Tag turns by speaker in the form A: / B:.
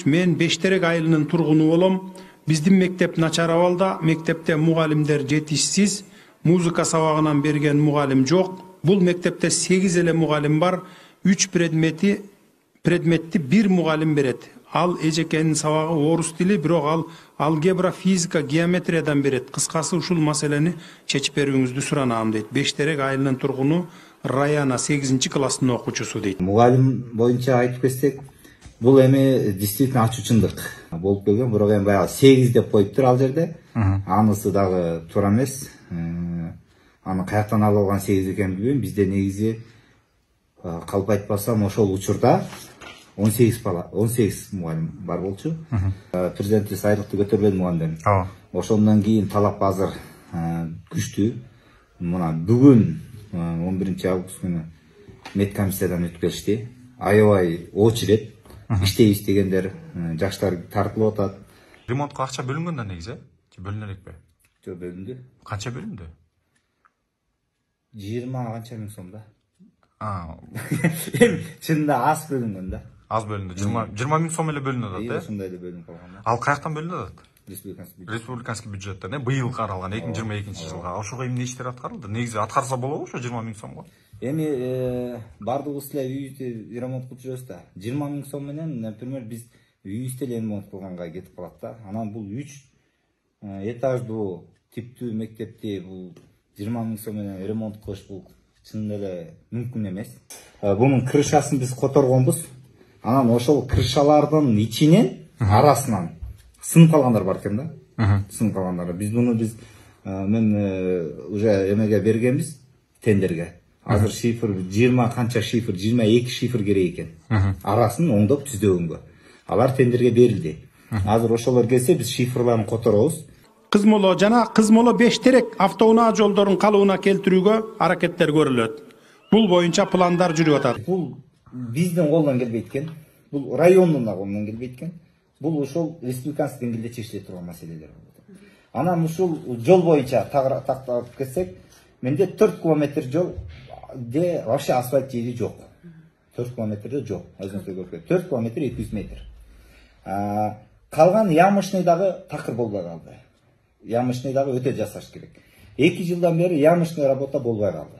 A: Мен Бештерек айылынын тургуну болом. Биздин мектеп начар абалда, мектепте мугалимдер жетишсиз, музыка сабагынан берген мугалим жок. Бул мектепте 8 эле мугалим бар, 3 предметти бир мугалим берет. Ал эжекенин сабагы орус тили, бирок ал алгебра, физика, геометриядан берет. Кыскасы ушул маселени чечип берүүңүздү суранам дейт. Бештерек айылынын тургуну Раяна 8-класстын окуучусу дейт.
B: Мугалим боюнча айтып кетсек, бул эми действительно ачуучундук болуп келген, бирок эми баягы 8 деп коюптур ал жерде. Анысы дагы туура эмес. Аны каяктан алып алган 8 экенин билбейм. Бизде негизи калп айтпасам ошол учурда 18 мугалим бар болчу. Президентибиз айлыкты көтөрбөдү мугалимдердин. Ошондон кийин талап азыр күчтүү. Мына бүгүн 11-август күнү медкомиссиядан өтүп келишти. Аябай очередь, иштейбиз дегендер, жаштар тартылып атат.
C: Ремонтко акча бөлүнгөн да негизи, бөлүнө элекпи?
B: Жок, бөлүндү.
C: Канча бөлүндү?
B: 20 канча миң сом да.
C: Эми
B: чынында аз бөлүнгөн да.
C: Аз бөлүндү. 20 миң сом эле бөлүнүп атат, э?
B: Ошондой эле бөлүнүп калган да.
C: Ал каяктан бөлүнүп атат?
B: Республиканский
C: бюджеттен, быйыл каралган 2022 жылга. Ошого эмне иштер аткарылды? Негизи аткарса болобу ошо 20 миң сомго?
B: Эми бардыгыбыз эле үйдү ремонт кылып жүрөбүз да. 20 миң сом менен, например, биз үйүбүздү эле ремонт кылганга кетип калат да. Анан бул 3 этаждуу типтүү мектепти бул 20 миң сом менен ремонт кылыш бул чын эле мүмкүн эмес. Бунун крышасын биз которгонбуз. Анан ошол крышалардын ичинен, арасынан сынып калгандар бар экен да. Сынып калгандар. Биз мен уже эмеге бергенбиз, тендерге. Азыр шифр 20 канча шифр, 22 шифр керек экен. Арасын оңдоп түздөгөнгө. Алар тендерге берилди. Азыр ошолор келсе биз шифрларын которобуз.
A: Кызмоло жана Кызмоло Бештерек автоунаа жолдорун калыбына келтирүүгө аракеттер көрүлөт. Бул боюнча пландар жүрүп атат.
B: Бул биздин колдон келбейт экен. Бул райондун да колунан келбейт экен. Бул ошол республиканский деңгээлде чечиле турган маселелер. Анан ушул жол боюнча тактап кетсек, менде 4 километр жол де вообще асфальт жери жок. 4 километрде жок. Өзүңүздөр көрүп, 4 километр 200 метр. Калган ямышный дагы такыр болбой калды. Ямышный дагы өтө жасаш керек. 2 жылдан бери ямышный работа болбой калды.